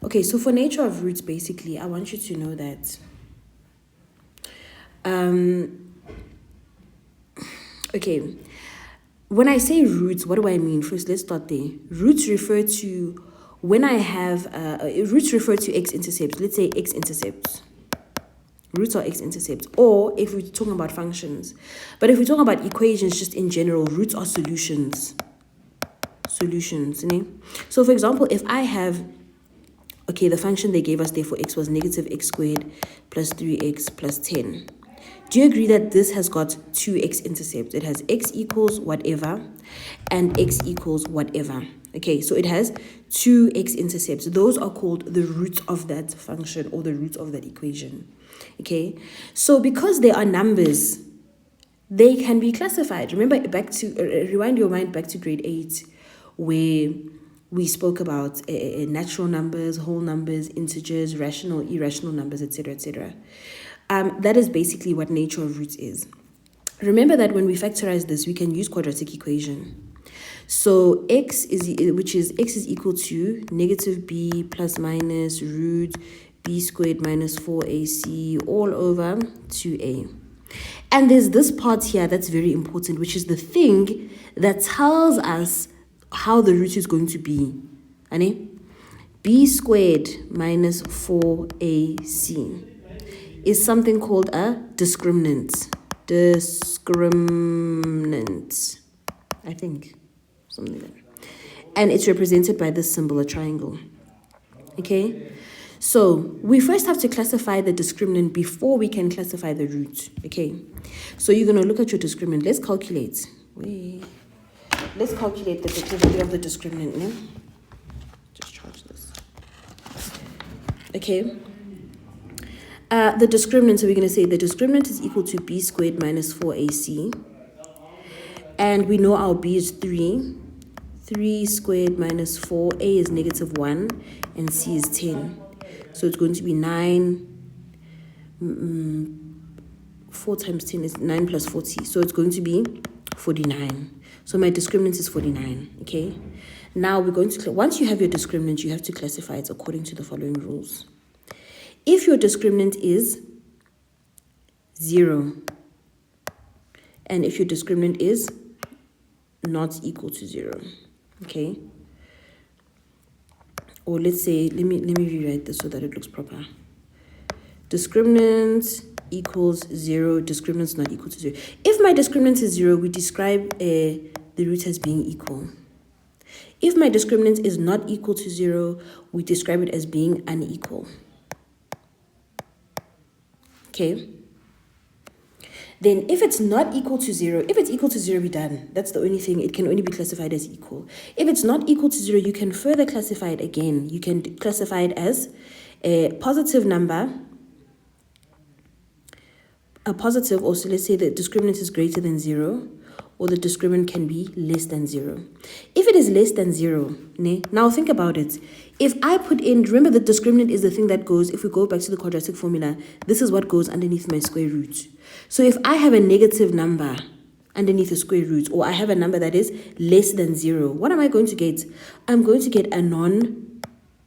Okay, so for nature of roots, basically, I want you to know that okay, when I say roots, what do I mean? First, let's start there. Roots refer to when I have roots refer to x-intercepts. Let's say x-intercepts. Roots are x-intercepts, or if we're talking about functions. But if we're talking about equations just in general, roots are solutions. So for example, if I have, okay, the function they gave us there for x was negative x squared plus 3x plus 10. Do you agree that this has got two x-intercepts? It has x equals whatever and x equals whatever. Okay, so it has two x-intercepts. Those are called the roots of that function or the roots of that equation. Okay, so because they are numbers, they can be classified. Remember, back to rewind your mind back to grade 8, where we spoke about natural numbers, whole numbers, integers, rational, irrational numbers, etc., etc. That is basically what nature of roots is. Remember that when we factorize this, we can use quadratic equation. So x is equal to negative b plus minus root b squared minus 4ac all over 2a. And there's this part here that's very important, which is the thing that tells us how the root is going to be. B squared minus 4ac is something called a discriminant. I think. Something like that. And it's represented by this symbol, a triangle. Okay? So we first have to classify the discriminant before we can classify the root. Okay? So you're going to look at your discriminant. Let's calculate. Let's calculate the derivative of the discriminant. Yeah? Just charge this. Okay? The discriminant, so we're going to say the discriminant is equal to b squared minus 4ac. And we know our b is 3. 3 squared minus 4, a is negative 1, and c is 10. So it's going to be 9. 4 times 10 is 9 plus 40. So it's going to be 49. So my discriminant is 49, okay? Now we're going to, once you have your discriminant, you have to classify it according to the following rules. If your discriminant is 0, and if your discriminant is not equal to 0, okay? Or let's say, let me rewrite this so that it looks proper. Discriminant equals 0, discriminant not equal to 0. If my discriminant is 0, we describe the root as being equal. If my discriminant is not equal to 0, we describe it as being unequal. Okay? Then if it's not equal to 0, if it's equal to 0, we're done. That's the only thing. It can only be classified as equal. If it's not equal to 0, you can further classify it again. You can classify it as a positive number, a positive, or so let's say the discriminant is greater than 0, or the discriminant can be less than 0. If it is less than 0, now think about it. If I put in, remember the discriminant is the thing that goes, if we go back to the quadratic formula, this is what goes underneath my square root. So if I have a negative number underneath a square root, or I have a number that is less than 0, what am I going to get? I'm going to get a non-real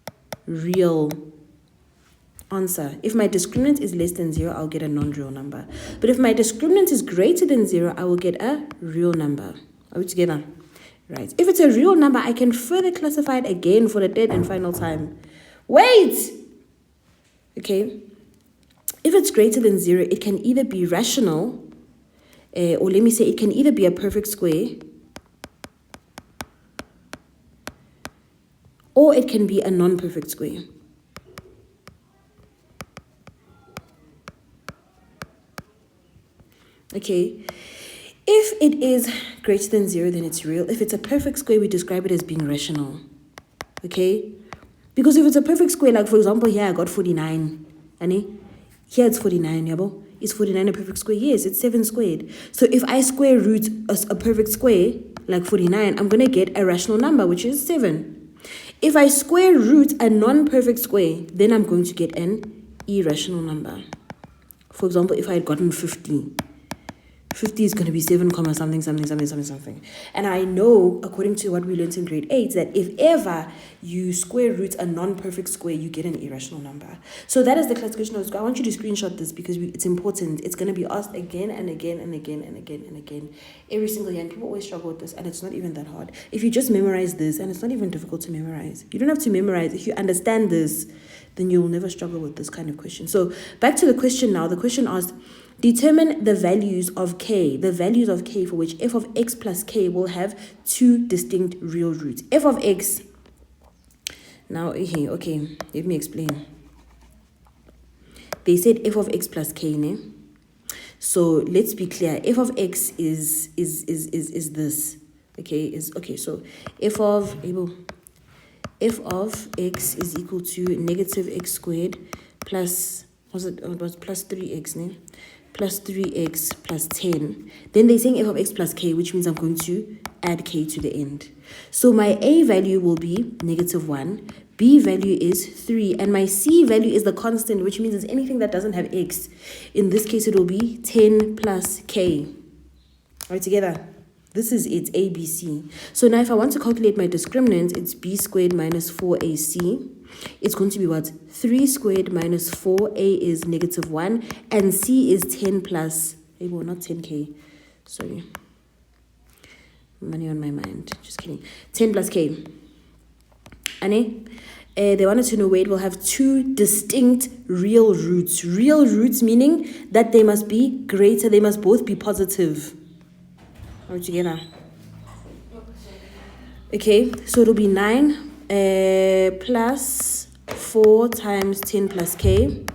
answer. If my discriminant is less than 0, I'll get a non-real number. But if my discriminant is greater than 0, I will get a real number. Are we together? Right. If it's a real number, I can further classify it again for the third and final time. Wait! Okay. If it's greater than 0, it can either be rational, or let me say it can either be a perfect square, or it can be a non-perfect square. Okay, if it is greater than 0, then it's real. If it's a perfect square, we describe it as being rational. Okay, because if it's a perfect square, like for example, here I got 49, here it's 49, yabo. Is 49 a perfect square? Yes, it's 7 squared. So if I square root a perfect square, like 49, I'm going to get a rational number, which is 7. If I square root a non-perfect square, then I'm going to get an irrational number. For example, if I had gotten 50, 50 is going to be 7 comma something, something, something, something, something. And I know, according to what we learned in grade 8, that if ever you square root a non-perfect square, you get an irrational number. So that is the classification of square. I want you to screenshot this because it's important. It's going to be asked again and again and again and again and again every single year. And people always struggle with this, and it's not even that hard. If you just memorize this, and it's not even difficult to memorize. You don't have to memorize. If you understand this, then you'll never struggle with this kind of question. So back to the question now. The question asked, determine the values of k, for which f of x plus k will have two distinct real roots. F of x, now here, okay, let me explain. They said f of x plus k, ne? So let's be clear. F of x is this, okay? So f of x is equal to negative x squared plus, was plus 3x, ne? Plus 3x plus 10. Then they're saying f of x plus k, which means I'm going to add k to the end. So my a value will be -1, b value is 3, and my c value is the constant, which means it's anything that doesn't have x. In this case, it will be 10 plus k. All right, together. This is its a, b, c. So now if I want to calculate my discriminant, it's b squared minus 4ac. It's going to be what? 3 squared minus 4a is -1, and c is 10 plus, well, not 10k, sorry. Money on my mind, just kidding. 10 plus k. Ane? They wanted to know where it will have two distinct real roots. Real roots meaning that they must be greater, they must both be positive. All together. Okay, so it'll be 9 plus 4 times 10 plus k.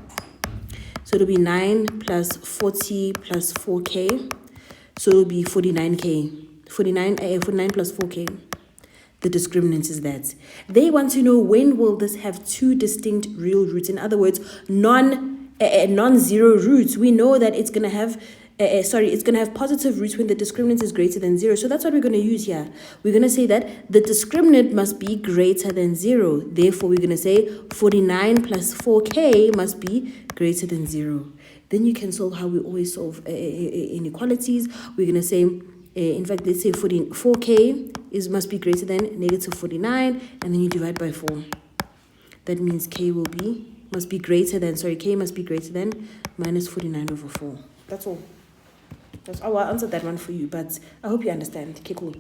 So it'll be 9 plus 40 plus 4k. So it'll be 49k. 49 plus 4k. The discriminant is that. They want to know when will this have two distinct real roots. In other words, non-zero roots. We know that it's going to have it's going to have positive roots when the discriminant is greater than 0. So that's what we're going to use here. We're going to say that the discriminant must be greater than 0. Therefore, we're going to say 49 plus 4k must be greater than 0. Then you can solve how we always solve inequalities. We're going to say, in fact, let's say 4k must be greater than -49, and then you divide by 4. That means k must be greater than -49/4. That's all. I'll answer that one for you, but I hope you understand. Okay, cool.